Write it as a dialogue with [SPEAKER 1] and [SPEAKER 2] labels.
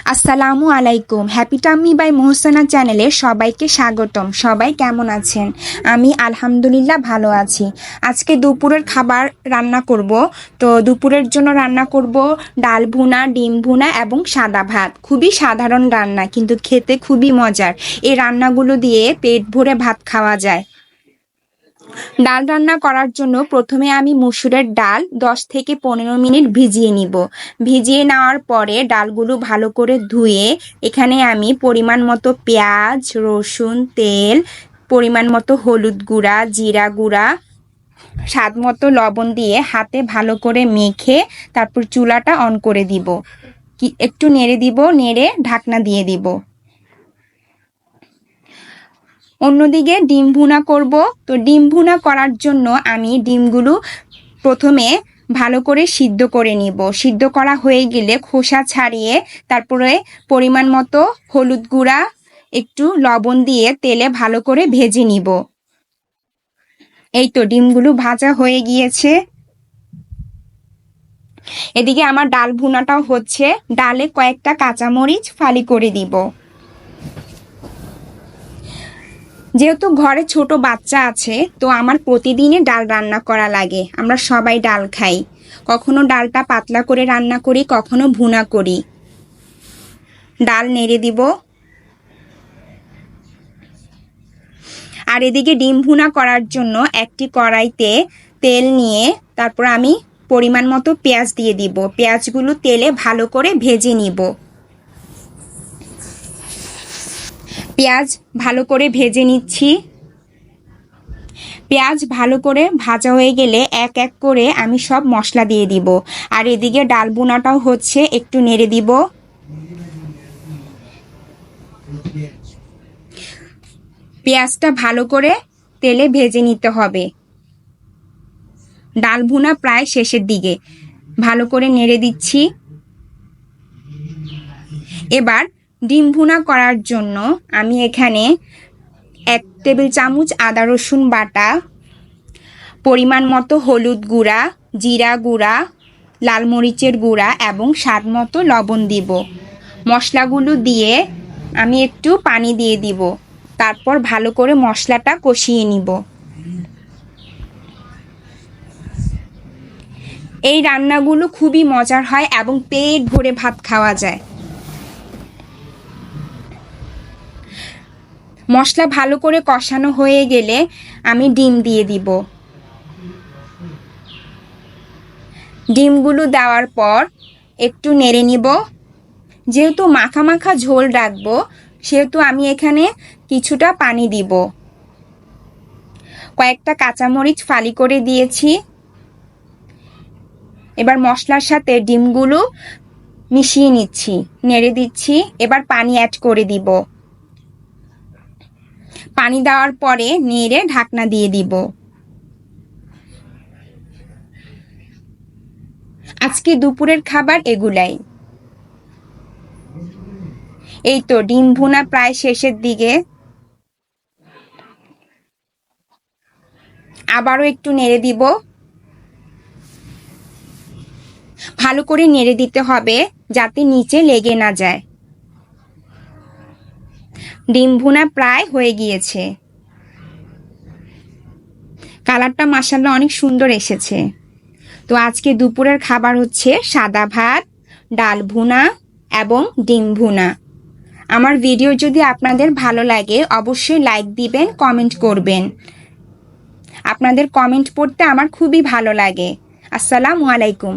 [SPEAKER 1] আসসালামু আলাইকুম। Happy tummy by Mohsena চ্যানেলে সবাইকে স্বাগতম। সবাই কেমন আছেন? আমি আলহামদুলিল্লাহ ভালো আছি। আজকে দুপুরের খাবার রান্না করব। তো দুপুরের জন্য রান্না করব ডাল ভুনা, ডিম ভুনা এবং সাদা ভাত। খুবই সাধারণ রান্না, কিন্তু খেতে খুবই মজার। এই রান্নাগুলো দিয়ে পেট ভরে ভাত খাওয়া যায়। ডাল রান্না করার জন্য প্রথমে আমি মসুরের ডাল 10 থেকে 15 মিনিট ভিজিয়ে নিব। ভিজিয়ে নেওয়ার পরে ডালগুলো ভালো করে ধুয়ে এখানে আমি পরিমাণ মতো পেঁয়াজ, রসুন, তেল, পরিমাণ মতো হলুদ গুঁড়া, জিরা গুঁড়া, স্বাদ মতো লবণ দিয়ে হাতে ভালো করে মেখে তারপর চুলাটা অন করে দিব। একটু নেড়ে দিব, নেড়ে ঢাকনা দিয়ে দিব। অন্যদিকে ডিম ভুনা করব। তো ডিম ভুনা করার জন্য আমি ডিমগুলো প্রথমে ভালো করে সিদ্ধ করে নিব। সিদ্ধ করা হয়ে গেলে খোসা ছাড়িয়ে তারপরে পরিমাণ মতো হলুদ গুঁড়া, একটু লবণ দিয়ে তেলে ভালো করে ভেজে নিব। এই তো ডিমগুলো ভাজা হয়ে গিয়েছে। এদিকে আমার ডাল ভুনাটাও হচ্ছে। ডালে কয়েকটা কাঁচামরিচ ফালি করে দিব। যেহেতু ঘরে ছোট বাচ্চা আছে, তো আমার প্রতিদিনই ডাল রান্না করা লাগে। আমরা সবাই ডাল খাই। কখনো ডালটা পাতলা করে রান্না করি, কখনো ভুনা করি। ডাল নেড়ে দিব। আর এদিকে ডিম ভুনা করার জন্য একটি কড়াইতে তেল নিয়ে তারপর আমি পরিমাণ মতো পেঁয়াজ দিয়ে দিব। পেঁয়াজগুলো তেলে ভালো করে ভেজে নিব। পেঁয়াজ ভালো করে ভেজে নিচ্ছি। পেঁয়াজ ভালো করে ভাজা হয়ে গেলে এক এক করে আমি সব মশলা দিয়ে দিব। আর এদিকে ডাল ভুনাটাও হচ্ছে, একটু নেড়ে দিব। পেঁয়াজটা ভালো করে তেলে ভেজে নিতে হবে। ডাল ভুনা প্রায় শেষের দিকে। ভালো করে নেড়ে দিচ্ছি। এবার ডিম ভুনা করার জন্য আমি এখানে 1 টেবিল চামচ আদা রসুন বাটা, পরিমাণ মতো হলুদ গুঁড়া, জিরা গুঁড়া, লাল মরিচের গুঁড়া এবং স্বাদ মতো লবণ দিব। মশলাগুলো দিয়ে আমি একটু পানি দিয়ে দিব। তারপর ভালো করে মশলাটা কষিয়ে নিব। এই রান্নাগুলো খুবই মজার হয় এবং পেট ভরে ভাত খাওয়া যায়। মশলা ভালো করে কষানো হয়ে গেলে আমি ডিম দিয়ে দিব। ডিমগুলো দেওয়ার পর একটু নেড়ে নিব। যেহেতু মাখা মাখা ঝোল রাখবো, সেহেতু আমি এখানে কিছুটা পানি দিব। কয়েকটা কাঁচামরিচ ফালি করে দিয়েছি। এবার মশলার সাথে ডিমগুলো মিশিয়ে নিচ্ছি, নেড়ে দিচ্ছি। এবার পানি অ্যাড করে দিব। পানি দেওয়ার পরে নেড়ে ঢাকনা দিয়ে দিব। আজকে দুপুরের খাবার এগুলাই। এই তো ডিম ভুনা প্রায় শেষের দিকে। আবারও একটু নেড়ে দিব। ভালো করে নেড়ে দিতে হবে যাতে নিচে লেগে না যায়। ডিম ভুনা প্রায় হয়ে গিয়েছে। কালারটা মাশাআল্লাহ অনেক সুন্দর এসেছে। তো আজকে দুপুরের খাবার হচ্ছে সাদা ভাত, ডাল ভুনা এবং ডিম ভুনা। আমার ভিডিও যদি আপনাদের ভালো লাগে অবশ্যই লাইক দিবেন, কমেন্ট করবেন। আপনাদের কমেন্ট পড়তে আমার খুবই ভালো লাগে। আসসালামু আলাইকুম।